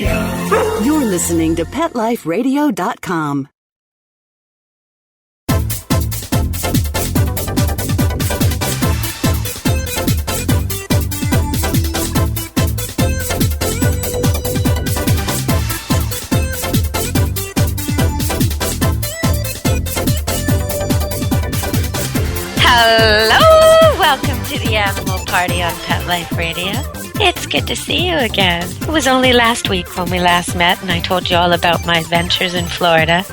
You're listening to PetLifeRadio.com. Hello! Welcome to the Animal Party on Pet Life Radio. It's good to see you again. It was only last week when we last met and I told you all about my adventures in Florida.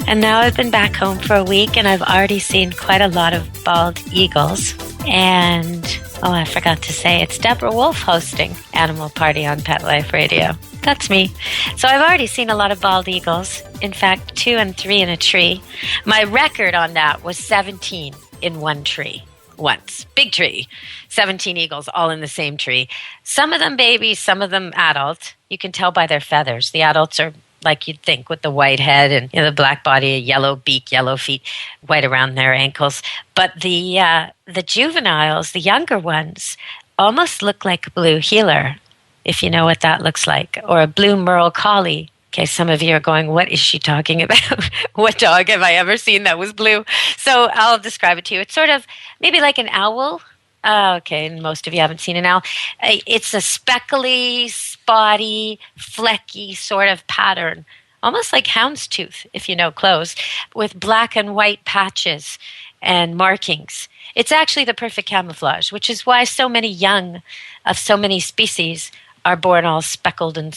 And now I've been back home for a week and I've already seen quite a lot of bald eagles. And, I forgot to say, it's Deborah Wolf hosting Animal Party on Pet Life Radio. That's me. So I've already seen a lot of bald eagles. In fact, 2 and 3 in a tree. My record on that was 17 in one tree once. Big tree. 17 eagles all in the same tree. Some of them babies, some of them adult. You can tell by their feathers. The adults are like you'd think with the white head and the black body, yellow beak, yellow feet, white around their ankles. But the juveniles, the younger ones, almost look like a blue heeler, if you know what that looks like, or a blue Merle collie. Okay, some of you are going, what is she talking about? What dog have I ever seen that was blue? So I'll describe it to you. It's sort of maybe like an owl. Okay, and most of you haven't seen an owl. It's a speckly, spotty, flecky sort of pattern, almost like houndstooth, if you know clothes, with black and white patches and markings. It's actually the perfect camouflage, which is why so many young of so many species are born all speckled and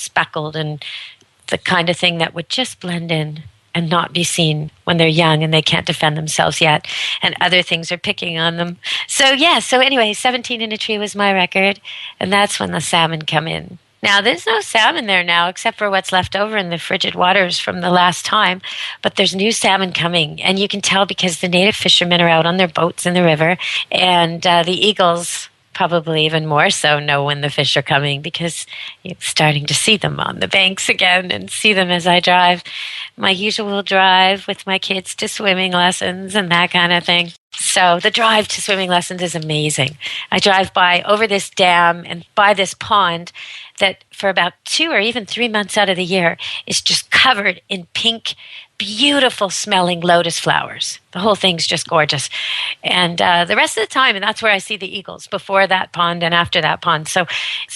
the kind of thing that would just blend in and not be seen when they're young and they can't defend themselves yet, and other things are picking on them. So anyway, 17 in a tree was my record, and that's when the salmon come in. Now, there's no salmon there now except for what's left over in the frigid waters from the last time, but there's new salmon coming, and you can tell because the native fishermen are out on their boats in the river, and the eagles probably even more so know when the fish are coming because you're starting to see them on the banks again and see them as I drive my usual drive with my kids to swimming lessons and that kind of thing. So the drive to swimming lessons is amazing. I drive by over this dam and by this pond that for about 2 or even 3 months out of the year is just covered in pink, beautiful smelling lotus flowers. The whole thing's just gorgeous. And the rest of the time, and that's where I see the eagles, before that pond and after that pond. So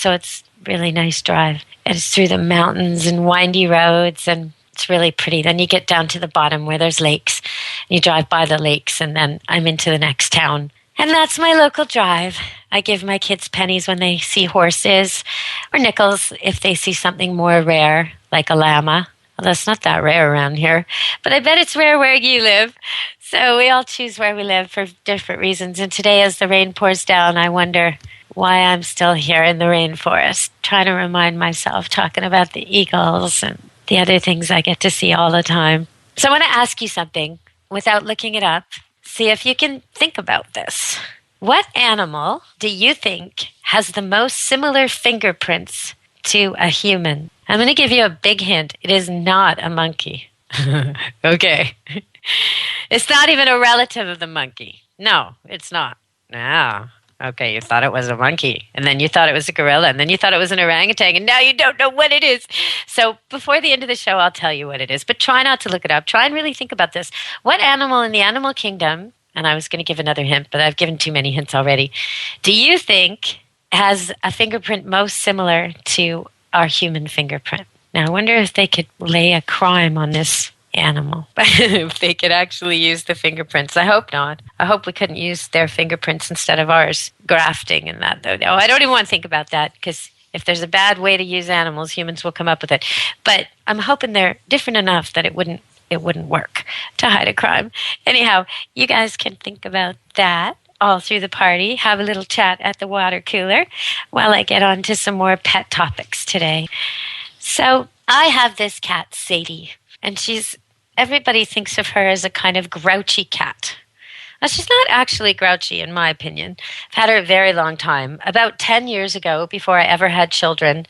it's really nice drive. And it's through the mountains and windy roads, and it's really pretty. Then you get down to the bottom where there's lakes. You drive by the lakes, and then I'm into the next town. And that's my local drive. I give my kids pennies when they see horses, or nickels if they see something more rare, like a llama. Well, that's not that rare around here, but I bet it's rare where you live. So we all choose where we live for different reasons. And today, as the rain pours down, I wonder why I'm still here in the rainforest, trying to remind myself, talking about the eagles and the other things I get to see all the time. So I want to ask you something without looking it up. See if you can think about this. What animal do you think has the most similar fingerprints to a human? I'm going to give you a big hint. It is not a monkey. Okay. It's not even a relative of the monkey. No, it's not. No. Okay, you thought it was a monkey, and then you thought it was a gorilla, and then you thought it was an orangutan, and now you don't know what it is. So before the end of the show, I'll tell you what it is, but try not to look it up. Try and really think about this. What animal in the animal kingdom, and I was going to give another hint, but I've given too many hints already, do you think has a fingerprint most similar to our human fingerprint? Now, I wonder if they could lay a crime on this animal, if they could actually use the fingerprints. I hope not. I hope we couldn't use their fingerprints instead of ours. Grafting and that, though. No, I don't even want to think about that, because if there's a bad way to use animals, humans will come up with it. But I'm hoping they're different enough that it wouldn't work to hide a crime. Anyhow, you guys can think about that all through the party. Have a little chat at the water cooler while I get on to some more pet topics today. So I have this cat, Sadie, and everybody thinks of her as a kind of grouchy cat. Now, she's not actually grouchy, in my opinion. I've had her a very long time. About 10 years ago, before I ever had children,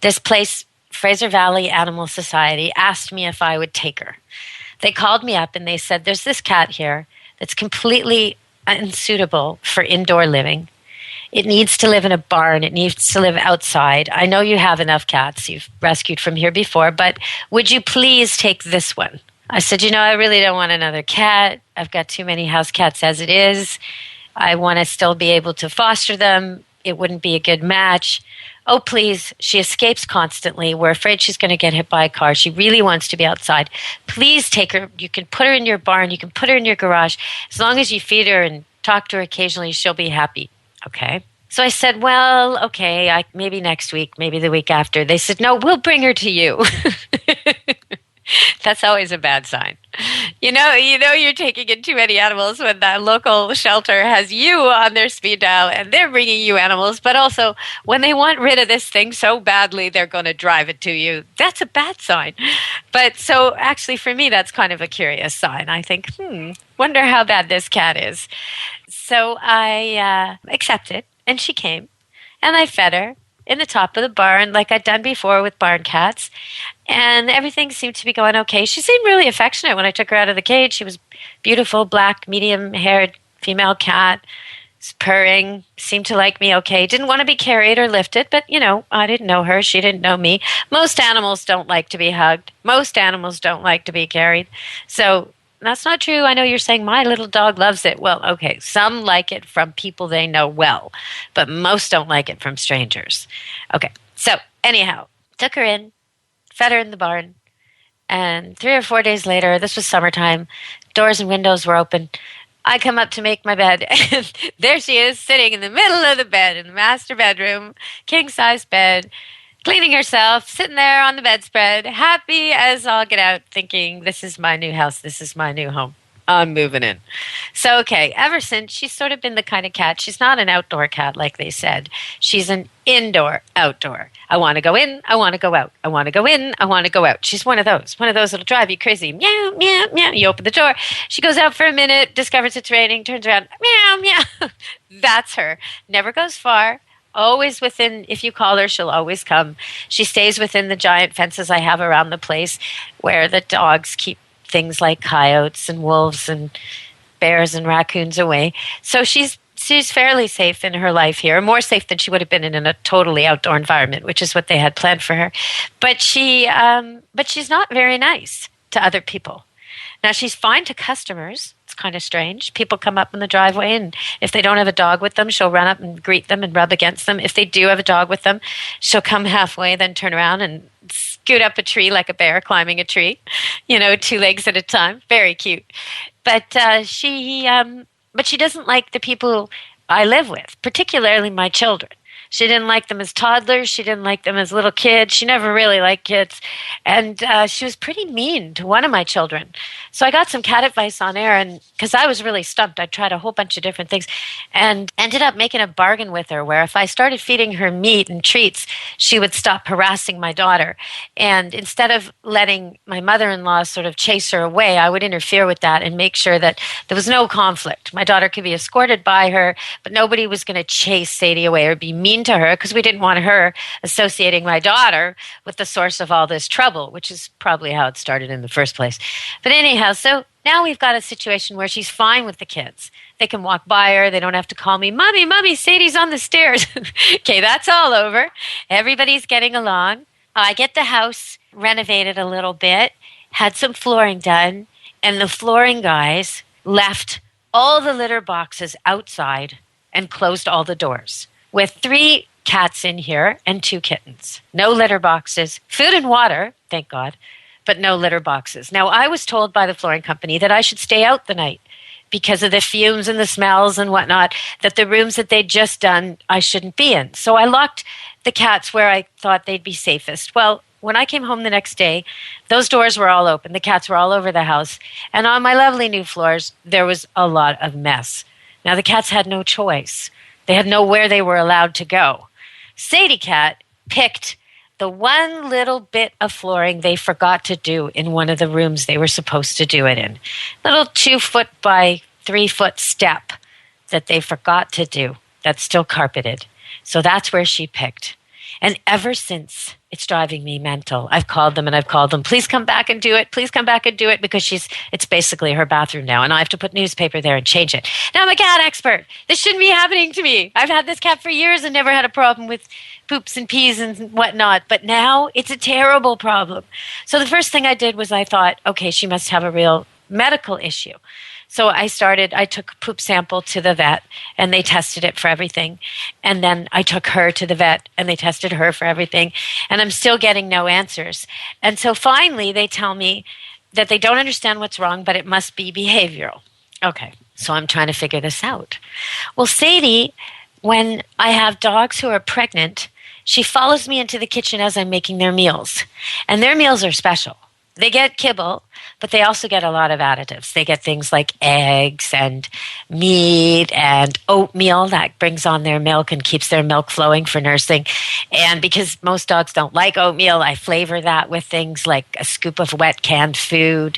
this place, Fraser Valley Animal Society, asked me if I would take her. They called me up and they said, there's this cat here that's completely unsuitable for indoor living. It needs to live in a barn. It needs to live outside. I know you have enough cats you've rescued from here before, but would you please take this one? I said, I really don't want another cat. I've got too many house cats as it is. I want to still be able to foster them. It wouldn't be a good match. Oh, please. She escapes constantly. We're afraid she's going to get hit by a car. She really wants to be outside. Please take her. You can put her in your barn. You can put her in your garage. As long as you feed her and talk to her occasionally, she'll be happy. Okay. So I said, well, okay, maybe next week, maybe the week after. They said, no, we'll bring her to you. That's always a bad sign. You're taking in too many animals when that local shelter has you on their speed dial and they're bringing you animals. But also, when they want rid of this thing so badly, they're going to drive it to you. That's a bad sign. But so actually for me, that's kind of a curious sign. I think, wonder how bad this cat is. So I accepted, and she came, and I fed her in the top of the barn like I'd done before with barn cats. And everything seemed to be going okay. She seemed really affectionate when I took her out of the cage. She was beautiful, black, medium-haired female cat, purring, seemed to like me okay. Didn't want to be carried or lifted, but, I didn't know her. She didn't know me. Most animals don't like to be hugged. Most animals don't like to be carried. So that's not true. I know you're saying my little dog loves it. Well, okay, some like it from people they know well, but most don't like it from strangers. Okay, so anyhow, took her in, fed her in the barn, and 3 or 4 days later, this was summertime, doors and windows were open. I come up to make my bed, and there she is sitting in the middle of the bed in the master bedroom, king-size bed, cleaning herself, sitting there on the bedspread, happy as all get out, thinking, this is my new house, this is my new home. I'm moving in. So, okay, ever since, she's sort of been the kind of cat, she's not an outdoor cat like they said. She's an indoor, outdoor. I want to go in, I want to go out. I want to go in, I want to go out. She's one of those that'll drive you crazy. Meow, meow, meow. You open the door. She goes out for a minute, discovers it's raining, turns around, meow, meow. That's her. Never goes far. Always within, if you call her, she'll always come. She stays within the giant fences I have around the place where the dogs keep things like coyotes and wolves and bears and raccoons away. So she's fairly safe in her life here, more safe than she would have been in a totally outdoor environment, which is what they had planned for her. But she's not very nice to other people. Now, she's fine to customers. It's kind of strange. People come up in the driveway, and if they don't have a dog with them, she'll run up and greet them and rub against them. If they do have a dog with them, she'll come halfway, then turn around and scoot up a tree like a bear climbing a tree, 2 legs at a time. Very cute. But she doesn't like the people I live with, particularly my children. She didn't like them as toddlers. She didn't like them as little kids. She never really liked kids. And she was pretty mean to one of my children. So I got some cat advice on air, and because I was really stumped, I tried a whole bunch of different things and ended up making a bargain with her where if I started feeding her meat and treats, she would stop harassing my daughter. And instead of letting my mother-in-law sort of chase her away, I would interfere with that and make sure that there was no conflict. My daughter could be escorted by her, but nobody was going to chase Sadie away or be mean to her because we didn't want her associating my daughter with the source of all this trouble, which is probably how it started in the first place. But anyhow, so now we've got a situation where she's fine with the kids. They can walk by her. They don't have to call me, Mommy, Sadie's on the stairs. Okay, that's all over. Everybody's getting along. I get the house renovated a little bit, had some flooring done, and the flooring guys left all the litter boxes outside and closed all the doors with 3 cats in here and 2 kittens. No litter boxes, food and water, thank God, but no litter boxes. Now, I was told by the flooring company that I should stay out the night because of the fumes and the smells and whatnot, that the rooms that they'd just done, I shouldn't be in. So I locked the cats where I thought they'd be safest. Well, when I came home the next day, those doors were all open. The cats were all over the house. And on my lovely new floors, there was a lot of mess. Now, the cats had no choice. They had nowhere they were allowed to go. Sadie Cat picked the one little bit of flooring they forgot to do in one of the rooms they were supposed to do it in. Little 2-foot by 3-foot step that they forgot to do that's still carpeted. So that's where she picked. And ever since, it's driving me mental. I've called them and I've called them. Please come back and do it. Please come back and do it, because it's basically her bathroom now, and I have to put newspaper there and change it. Now I'm a cat expert. This shouldn't be happening to me. I've had this cat for years and never had a problem with poops and pees and whatnot, but now it's a terrible problem. So the first thing I did was I thought, okay, she must have a real medical issue. So I took a poop sample to the vet, and they tested it for everything. And then I took her to the vet, and they tested her for everything. And I'm still getting no answers. And so finally they tell me that they don't understand what's wrong, but it must be behavioral. Okay, so I'm trying to figure this out. Well, Sadie, when I have dogs who are pregnant, she follows me into the kitchen as I'm making their meals. And their meals are special. They get kibble, but they also get a lot of additives. They get things like eggs and meat and oatmeal that brings on their milk and keeps their milk flowing for nursing. And because most dogs don't like oatmeal, I flavor that with things like a scoop of wet canned food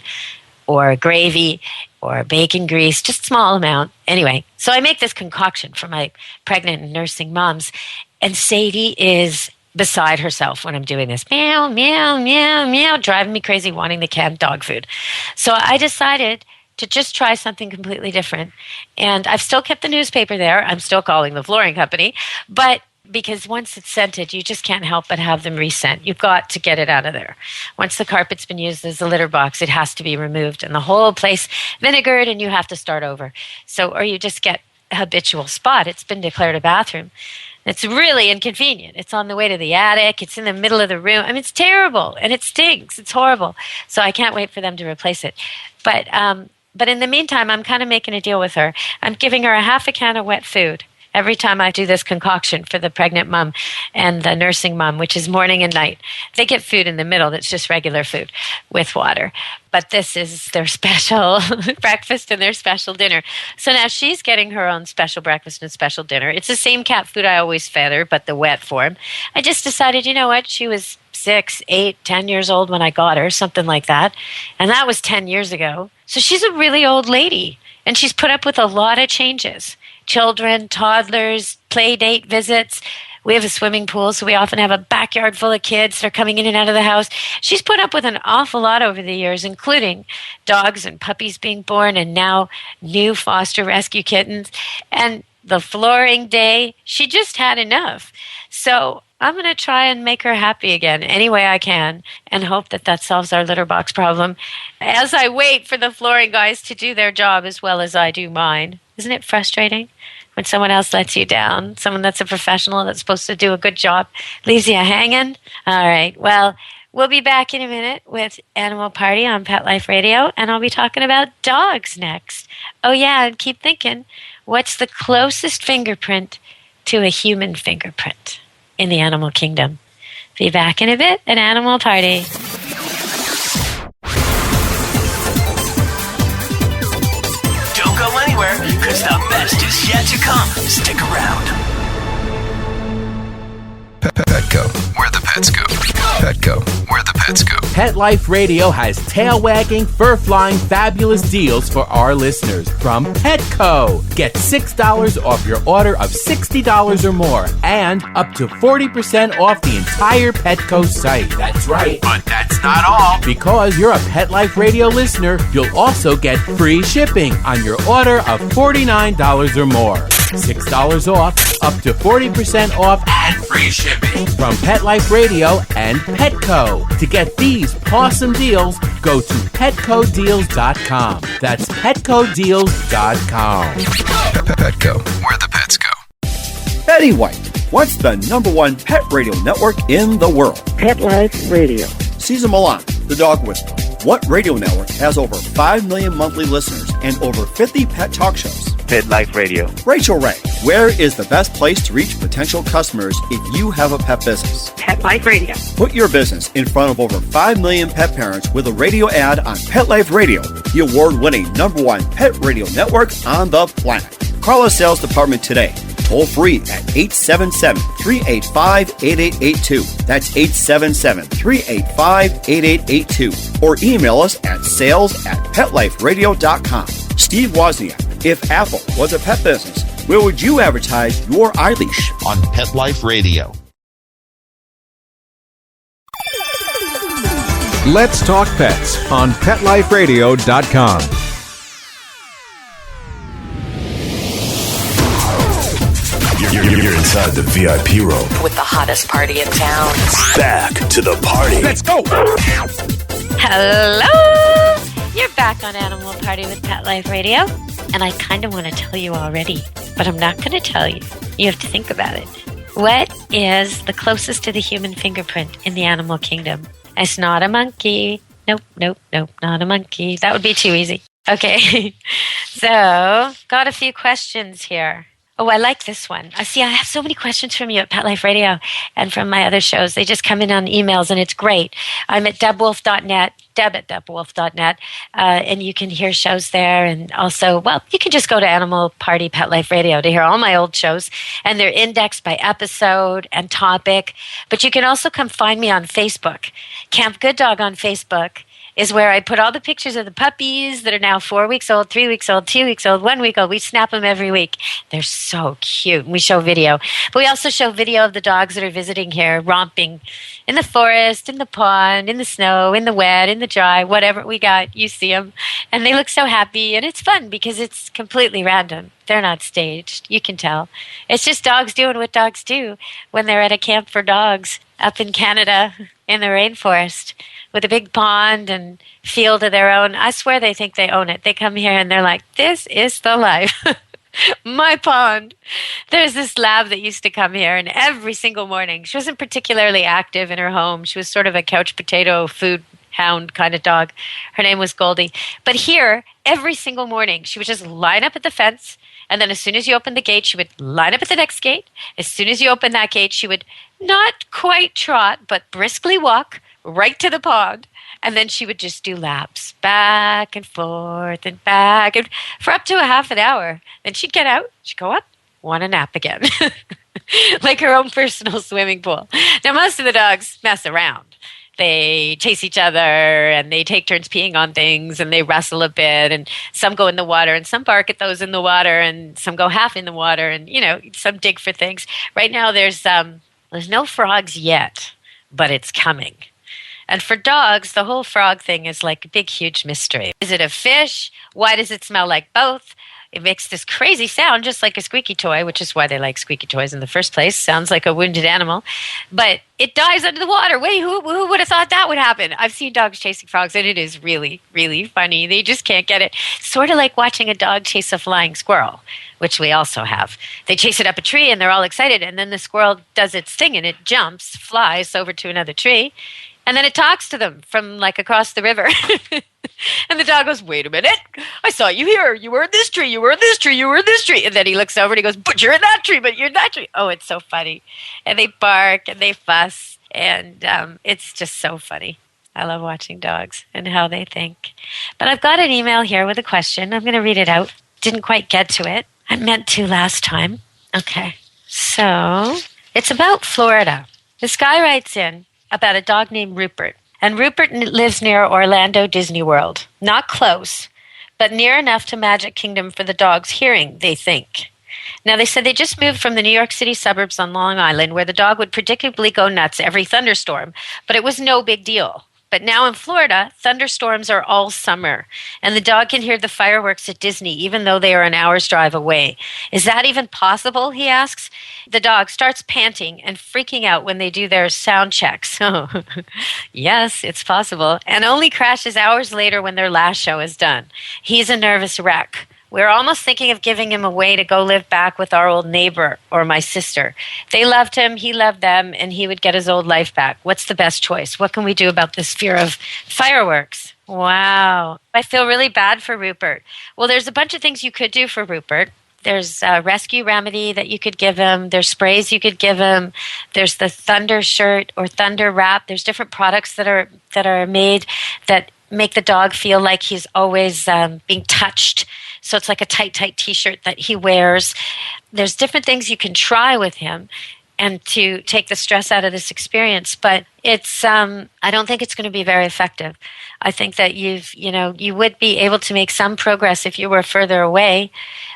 or gravy or bacon grease, just a small amount. Anyway, so I make this concoction for my pregnant and nursing moms. And Sadie is beside herself when I'm doing this. Meow, meow, meow, meow, driving me crazy wanting the canned dog food. So I decided to just try something completely different. And I've still kept the newspaper there. I'm still calling the flooring company. But because once it's scented, you just can't help but have them rescent. You've got to get it out of there. Once the carpet's been used as a litter box, it has to be removed and the whole place vinegared, and you have to start over. So, or you just get a habitual spot. It's been declared a bathroom. It's really inconvenient. It's on the way to the attic. It's in the middle of the room. I mean, it's terrible, and it stinks. It's horrible. So I can't wait for them to replace it. But in the meantime, I'm kind of making a deal with her. I'm giving her a half a can of wet food every time I do this concoction for the pregnant mom and the nursing mom, which is morning and night. They get food in the middle that's just regular food with water. But this is their special breakfast and their special dinner. So now she's getting her own special breakfast and special dinner. It's the same cat food I always fed her, but the wet form. I just decided, you know what? She was 6, 8, 10 years old when I got her, something like that. And that was 10 years ago. So she's a really old lady. And she's put up with a lot of changes. Children, toddlers, play date visits. We have a swimming pool, so we often have a backyard full of kids that are coming in and out of the house. She's put up with an awful lot over the years, including dogs and puppies being born, and now new foster rescue kittens. And the flooring day, she just had enough. So I'm going to try and make her happy again any way I can and hope that that solves our litter box problem as I wait for the flooring guys to do their job as well as I do mine. Isn't it frustrating when someone else lets you down? Someone that's a professional that's supposed to do a good job leaves you hanging? All right. Well, we'll be back in a minute with Animal Party on Pet Life Radio, and I'll be talking about dogs next. Oh, yeah, and keep thinking, what's the closest fingerprint to a human fingerprint in the animal kingdom? Be back in a bit at Animal Party. Don't go anywhere, because the best is yet to come. Stick around. Petco, where the pets go. Petco, where the pets go. Pet Life Radio has tail-wagging, fur-flying, fabulous deals for our listeners from Petco. Get $6 off your order of $60 or more and up to 40% off the entire Petco site. That's right. But that's not all. Because you're a Pet Life Radio listener, you'll also get free shipping on your order of $49 or more. $6 off, up to 40% off, and free shipping from Pet Life Radio and Petco. To get these awesome deals, go to petcodeals.com. That's petcodeals.com. Petco, where the pets go. Betty White, what's the #1 pet radio network in the world? Pet Life Radio. Cesar Millan, the dog whisperer. What radio network has over 5 million monthly listeners and over 50 pet talk shows? Pet Life Radio. Rachel Ray, where is the best place to reach potential customers if you have a pet business? Pet Life Radio. Put your business in front of over 5 million pet parents with a radio ad on Pet Life Radio, the award-winning #1 pet radio network on the planet. Call our sales department today. Toll free at 877-385-8882. That's 877-385-8882. Or email us at sales@petliferadio.com. Steve Wozniak, if Apple was a pet business, where would you advertise your iLeash? On Pet Life Radio. Let's Talk Pets on PetLifeRadio.com. You're inside the VIP room with the hottest party in town. Back to the party. Let's go! Hello! You're back on Animal Party with Pet Life Radio. And I kind of want to tell you already, but I'm not going to tell you. You have to think about it. What is the closest to the human fingerprint in the animal kingdom? It's not a monkey. Nope, not a monkey. That would be too easy. Okay. So, got a few questions here. Oh, I like this one. I have so many questions from you at Pet Life Radio and from my other shows. They just come in on emails, and it's great. I'm at debwolf.net, deb@debwolf.net, and you can hear shows there. And also, you can just go to Animal Party Pet Life Radio to hear all my old shows, and they're indexed by episode and topic. But you can also come find me on Facebook. Camp Good Dog on Facebook is where I put all the pictures of the puppies that are now 4 weeks old, 3 weeks old, 2 weeks old, 1 week old. We snap them every week. They're so cute. We show video. But we also show video of the dogs that are visiting here, romping in the forest, in the pond, in the snow, in the wet, in the dry, whatever we got. You see them. And they look so happy. And it's fun because it's completely random. They're not staged. You can tell. It's just dogs doing what dogs do when they're at a camp for dogs up in Canada in the rainforest with a big pond and field of their own. I swear they think they own it. They come here and they're like, this is the life. My pond. There's this lab that used to come here, and every single morning, she wasn't particularly active in her home. She was sort of a couch potato food hound kind of dog. Her name was Goldie. But here, every single morning, she would just line up at the fence, and then as soon as you open the gate, she would line up at the next gate. As soon as you open that gate, she would not quite trot, but briskly walk right to the pond. And then she would just do laps back and forth and back and for up to a half an hour. Then she'd get out, she'd go up, want a nap again. Like her own personal swimming pool. Now, most of the dogs mess around. They chase each other and they take turns peeing on things and they wrestle a bit, and some go in the water and some bark at those in the water and some go half in the water and, some dig for things. Right now there's no frogs yet, but it's coming. And for dogs, the whole frog thing is like a big, huge mystery. Is it a fish? Why does it smell like both? It makes this crazy sound, just like a squeaky toy, which is why they like squeaky toys in the first place. Sounds like a wounded animal. But it dies under the water. Wait, who would have thought that would happen? I've seen dogs chasing frogs, and it is really, really funny. They just can't get it. Sort of like watching a dog chase a flying squirrel, which we also have. They chase it up a tree, and they're all excited, and then the squirrel does its thing, and it jumps, flies over to another tree, and then it talks to them from like across the river. And the dog goes, wait a minute. I saw you here. You were in this tree. You were in this tree. You were in this tree. And then he looks over and he goes, but you're in that tree. But you're in that tree. Oh, it's so funny. And they bark and they fuss. And it's just so funny. I love watching dogs and how they think. But I've got an email here with a question. I'm going to read it out. Didn't quite get to it. I meant to last time. Okay. So it's about Florida. This guy writes in about a dog named Rupert. And Rupert lives near Orlando Disney World. Not close, but near enough to Magic Kingdom for the dog's hearing, they think. Now, they said they just moved from the New York City suburbs on Long Island, where the dog would predictably go nuts every thunderstorm, but it was no big deal. But now in Florida, thunderstorms are all summer, and the dog can hear the fireworks at Disney even though they are an hour's drive away. Is that even possible, he asks? The dog starts panting and freaking out when they do their sound checks. Oh, yes, it's possible, and only crashes hours later when their last show is done. He's a nervous wreck. We're almost thinking of giving him away to go live back with our old neighbor or my sister. They loved him, he loved them, and he would get his old life back. What's the best choice? What can we do about this fear of fireworks? Wow. I feel really bad for Rupert. Well, there's a bunch of things you could do for Rupert. There's a rescue remedy that you could give him. There's sprays you could give him. There's the Thunder shirt or Thunder wrap. There's different products that are made that make the dog feel like he's always being touched. So it's like a tight T-shirt that he wears. There's different things you can try with him and to take the stress out of this experience. But it's I don't think it's going to be very effective. I think that you would be able to make some progress if you were further away.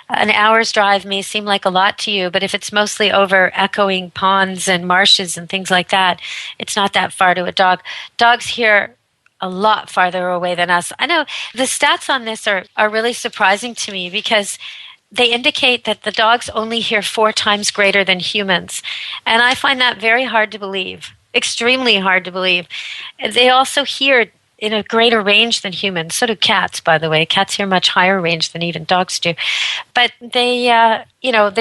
An hour's drive may seem like a lot to you, but if it's mostly over echoing ponds and marshes and things like that, it's not that far to a dog. Dogs hear a lot farther away than us. I know the stats on this are really surprising to me because they indicate that the dogs only hear 4 times greater than humans. And I find that very hard to believe, extremely hard to believe. They also hear in a greater range than humans. So do cats, by the way. Cats hear much higher range than even dogs do. But they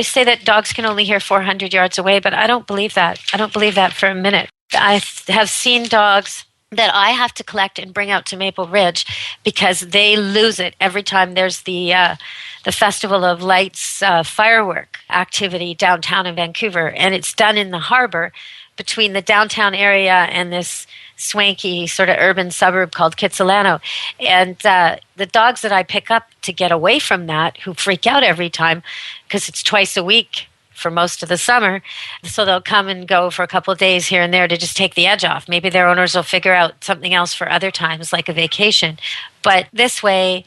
say that dogs can only hear 400 yards away, but I don't believe that. I don't believe that for a minute. I have seen dogs that I have to collect and bring out to Maple Ridge because they lose it every time there's the Festival of Lights firework activity downtown in Vancouver, and it's done in the harbor between the downtown area and this swanky sort of urban suburb called Kitsilano. And the dogs that I pick up to get away from that, who freak out every time because it's twice a week for most of the summer, so they'll come and go for a couple of days here and there to just take the edge off. Maybe their owners will figure out something else for other times, like a vacation. But this way,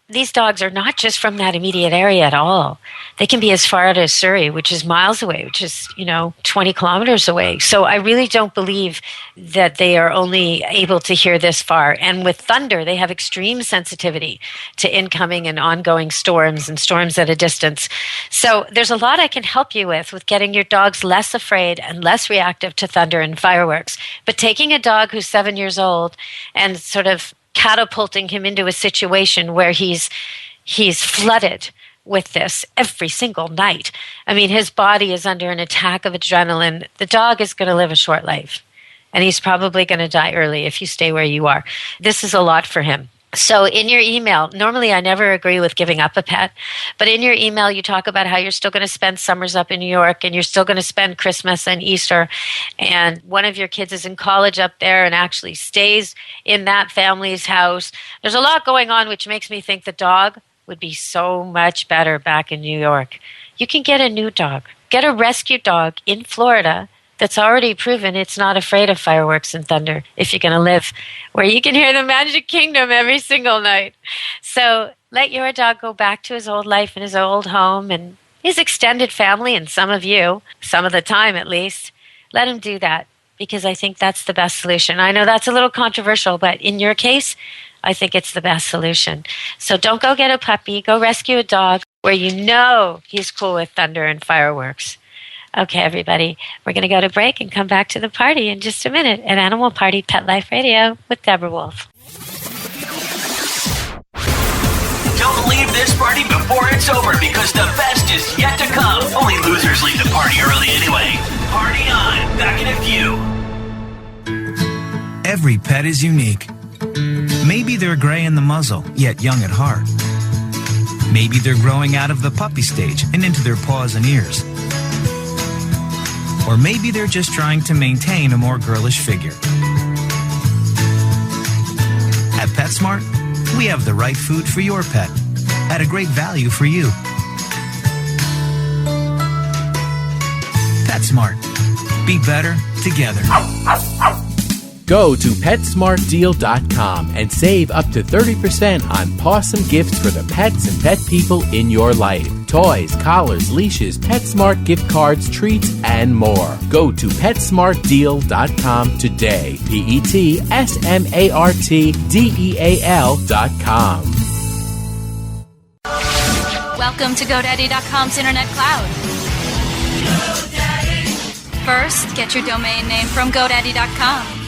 these dogs are not just from that immediate area at all. They can be as far out as Surrey, which is miles away, which is, 20 kilometers away. So I really don't believe that they are only able to hear this far. And with thunder, they have extreme sensitivity to incoming and ongoing storms and storms at a distance. So there's a lot I can help you with getting your dogs less afraid and less reactive to thunder and fireworks. But taking a dog who's 7 years old and sort of catapulting him into a situation where he's flooded with this every single night. I mean, his body is under an attack of adrenaline. The dog is going to live a short life, and he's probably going to die early if you stay where you are. This is a lot for him. So in your email, normally I never agree with giving up a pet, but in your email you talk about how you're still going to spend summers up in New York and you're still going to spend Christmas and Easter, and one of your kids is in college up there and actually stays in that family's house. There's a lot going on, which makes me think the dog would be so much better back in New York. You can get a new dog. Get a rescue dog in Florida that's already proven it's not afraid of fireworks and thunder if you're going to live where you can hear the Magic Kingdom every single night. So let your dog go back to his old life and his old home and his extended family and some of you, some of the time at least. Let him do that because I think that's the best solution. I know that's a little controversial, but in your case, I think it's the best solution. So don't go get a puppy. Go rescue a dog where you know he's cool with thunder and fireworks. Okay, everybody, we're going to go to break and come back to the party in just a minute at Animal Party Pet Life Radio with Deborah Wolf. Don't leave this party before it's over because the best is yet to come. Only losers leave the party early anyway. Party on. Back in a few. Every pet is unique. Maybe they're gray in the muzzle, yet young at heart. Maybe they're growing out of the puppy stage and into their paws and ears. Or maybe they're just trying to maintain a more girlish figure. At PetSmart, we have the right food for your pet at a great value for you. PetSmart. Be better together. Go to PetSmartDeal.com and save up to 30% on awesome gifts for the pets and pet people in your life. Toys, collars, leashes, PetSmart gift cards, treats, and more. Go to PetSmartDeal.com today. PetSmartDeal.com. Welcome to GoDaddy.com's Internet Cloud. First, get your domain name from GoDaddy.com.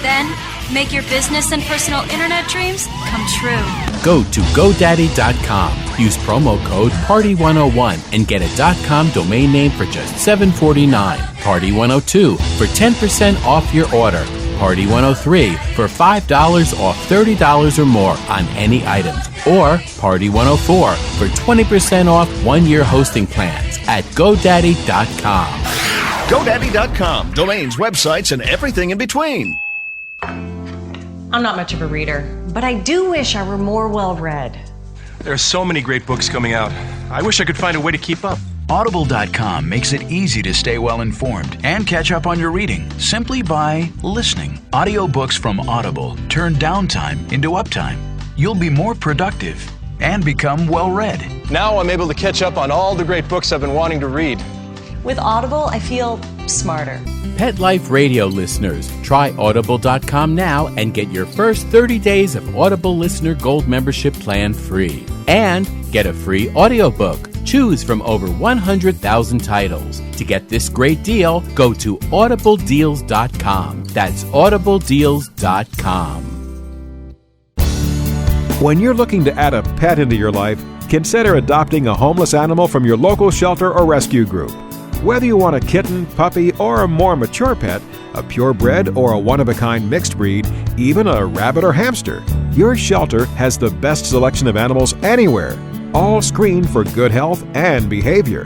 Then, make your business and personal internet dreams come true. Go to GoDaddy.com. Use promo code PARTY101 and get a .com domain name for just $7.49. Party102 for 10% off your order. Party103 for $5 off $30 or more on any items. Or Party104 for 20% off 1-year hosting plans at GoDaddy.com. GoDaddy.com. Domains, websites, and everything in between. I'm not much of a reader, but I do wish I were more well-read. There are so many great books coming out. I wish I could find a way to keep up. Audible.com makes it easy to stay well-informed and catch up on your reading simply by listening. Audiobooks from Audible turn downtime into uptime. You'll be more productive and become well-read. Now I'm able to catch up on all the great books I've been wanting to read. With Audible, I feel smarter. Pet Life Radio listeners, try Audible.com now and get your first 30 days of Audible Listener Gold membership plan free. And get a free audiobook. Choose from over 100,000 titles. To get this great deal, go to audibledeals.com. That's audibledeals.com. When you're looking to add a pet into your life, consider adopting a homeless animal from your local shelter or rescue group. Whether you want a kitten, puppy, or a more mature pet, a purebred or a one-of-a-kind mixed breed, even a rabbit or hamster, your shelter has the best selection of animals anywhere, all screened for good health and behavior.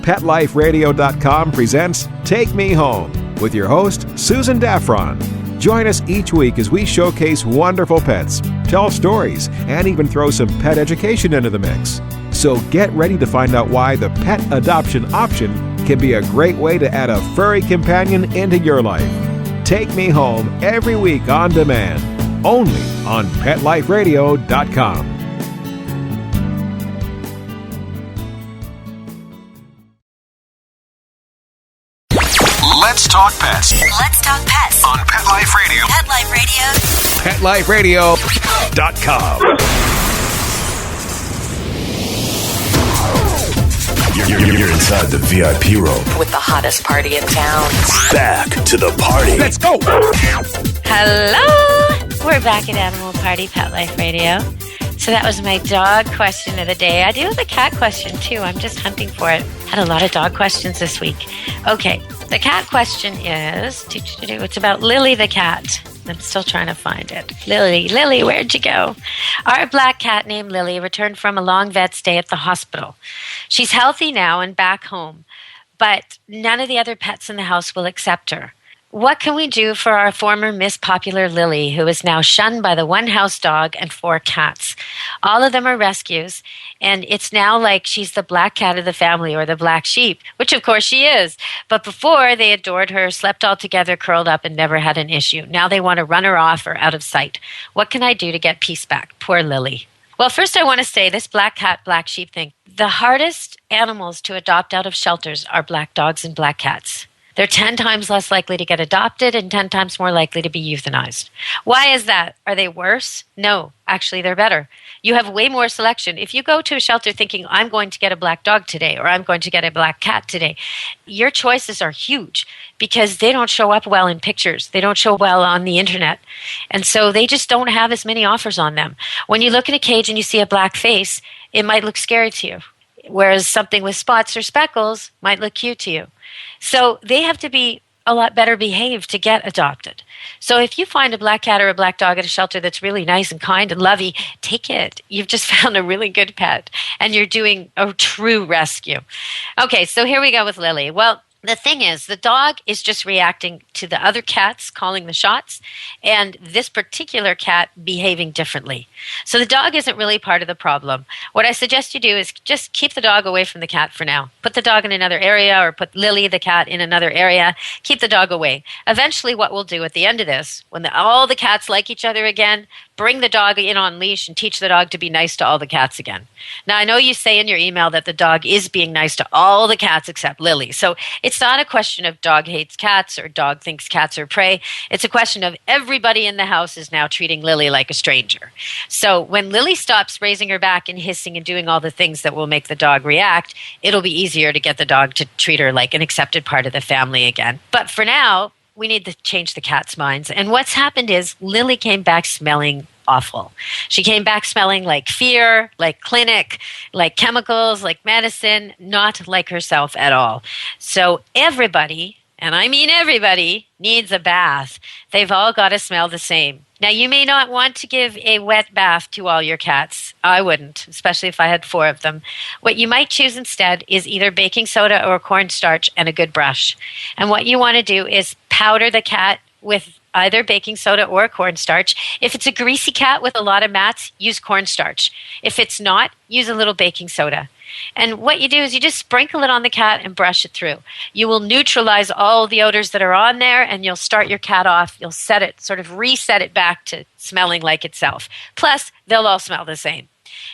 PetLifeRadio.com presents Take Me Home with your host, Susan Daffron. Join us each week as we showcase wonderful pets, tell stories, and even throw some pet education into the mix. So get ready to find out why the pet adoption option can be a great way to add a furry companion into your life. Take Me Home every week on demand, only on PetLifeRadio.com. Let's talk pets. Let's talk pets On Pet Life Radio. Pet Life Radio. PetLifeRadio.com. You're inside the VIP room. with the hottest party in town. Back to the party. Let's go! Hello! We're back at Animal Party Pet Life Radio. So that was my dog question of the day. I do have a cat question too. I'm just hunting for it. Had a lot of dog questions this week. Okay, the cat question is, it's about Lily the cat. I'm still trying to find it. Lily, where'd you go? Our black cat named Lily returned from a long vet stay at the hospital. She's healthy now and back home, but none of the other pets in the house will accept her. What can we do for our former Miss Popular Lily, who is now shunned by the one house dog and 4 cats? All of them are rescues, and it's now like she's the black cat of the family or the black sheep, which of course she is. But before, they adored her, slept all together, curled up, and never had an issue. Now they want to run her off or out of sight. What can I do to get peace back? Poor Lily. Well, first I want to say this black cat, black sheep thing. The hardest animals to adopt out of shelters are black dogs and black cats. They're 10 times less likely to get adopted and 10 times more likely to be euthanized. Why is that? Are they worse? No, actually they're better. You have way more selection. If you go to a shelter thinking, I'm going to get a black dog today or I'm going to get a black cat today, your choices are huge because they don't show up well in pictures. They don't show well on the internet. And so they just don't have as many offers on them. When you look in a cage and you see a black face, it might look scary to you, whereas something with spots or speckles might look cute to you. So they have to be a lot better behaved to get adopted. So if you find a black cat or a black dog at a shelter that's really nice and kind and lovey, take it. You've just found a really good pet and you're doing a true rescue. Okay, so here we go with Lily. Well, the thing is, the dog is just reacting to the other cats calling the shots and this particular cat behaving differently. So the dog isn't really part of the problem. What I suggest you do is just keep the dog away from the cat for now. Put the dog in another area or put Lily, the cat, in another area. Keep the dog away. Eventually what we'll do at the end of this, when all the cats like each other again, bring the dog in on leash and teach the dog to be nice to all the cats again. Now, I know you say in your email that the dog is being nice to all the cats except Lily. So it's not a question of dog hates cats or dog thinks cats are prey. It's a question of everybody in the house is now treating Lily like a stranger. So when Lily stops raising her back and hissing and doing all the things that will make the dog react, it'll be easier to get the dog to treat her like an accepted part of the family again. But for now, we need to change the cats' minds. And what's happened is Lily came back smelling awful. She came back smelling like fear, like clinic, like chemicals, like medicine, not like herself at all. So everybody, and I mean everybody, needs a bath. They've all got to smell the same. Now, you may not want to give a wet bath to all your cats. I wouldn't, especially if I had 4 of them. What you might choose instead is either baking soda or cornstarch and a good brush. And what you want to do is powder the cat with either baking soda or cornstarch. If it's a greasy cat with a lot of mats, use cornstarch. If it's not, use a little baking soda. And what you do is you just sprinkle it on the cat and brush it through. You will neutralize all the odors that are on there and you'll start your cat off. You'll set it, sort of reset it back to smelling like itself. Plus, they'll all smell the same.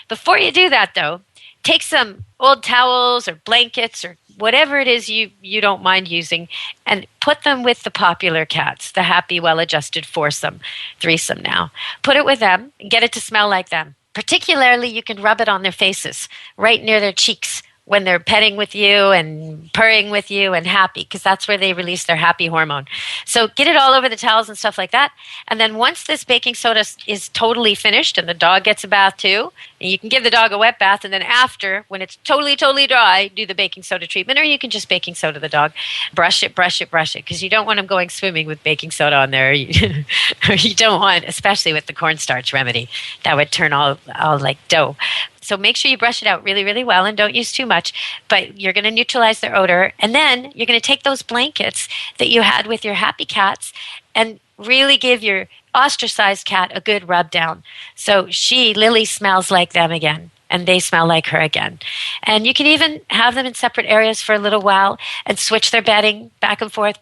Before you do that, though, take some old towels or blankets or whatever it is you don't mind using, and put them with the popular cats, the happy, well-adjusted foursome, threesome now. Put it with them and get it to smell like them. Particularly, you can rub it on their faces, right near their cheeks, when they're petting with you and purring with you and happy, because that's where they release their happy hormone. So get it all over the towels and stuff like that. And then once this baking soda is totally finished and the dog gets a bath too, and you can give the dog a wet bath, and then after, when it's totally, totally dry, do the baking soda treatment, or you can just baking soda the dog. Brush it, because you don't want them going swimming with baking soda on there. Or you don't want, especially with the cornstarch remedy, that would turn all like dough. So make sure you brush it out really, really well and don't use too much. But you're going to neutralize their odor. And then you're going to take those blankets that you had with your happy cats and really give your ostracized cat a good rub down. So Lily smells like them again. And they smell like her again. And you can even have them in separate areas for a little while and switch their bedding back and forth,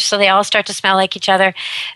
so they all start to smell like each other.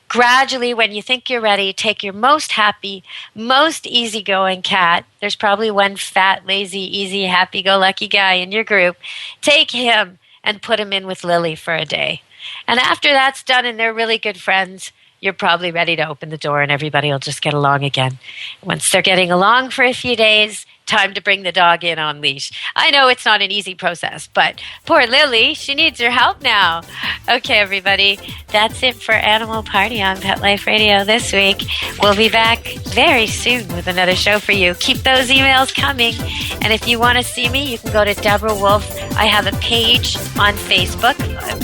Gradually, when you think you're ready, take your most happy, most easygoing cat. There's probably one fat, lazy, easy, happy-go-lucky guy in your group. Take him and put him in with Lily for a day. And after that's done and they're really good friends, you're probably ready to open the door and everybody will just get along again. Once they're getting along for a few days, time to bring the dog in on leash. I know it's not an easy process, but poor Lily, she needs your help now. Okay, everybody, that's it for Animal Party on Pet Life Radio this week. We'll be back very soon with another show for you. Keep those emails coming. And if you want to see me, you can go to Deborah Wolf. I have a page on Facebook,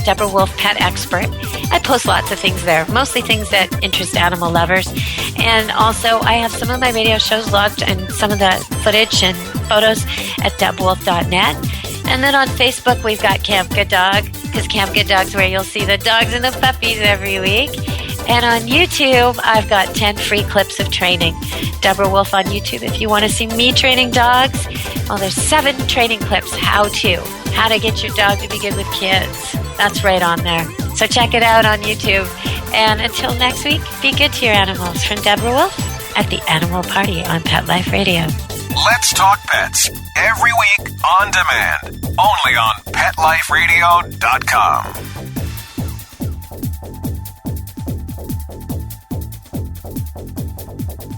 Deborah Wolf Pet Expert. I post lots of things there, mostly things that interest animal lovers. And also, I have some of my radio shows logged and some of the footage and photos at debwolf.net. And then on Facebook, we've got Camp Good Dog, because Camp Good Dog's where you'll see the dogs and the puppies every week. And on YouTube, I've got 10 free clips of training. Deborah Wolf on YouTube. If you want to see me training dogs, well, there's 7 training clips. How to get your dog to be good with kids. That's right on there. So check it out on YouTube. And until next week, be good to your animals. From Deborah Wolf at the Animal Party on Pet Life Radio. Let's Talk Pets, every week on demand, only on PetLifeRadio.com.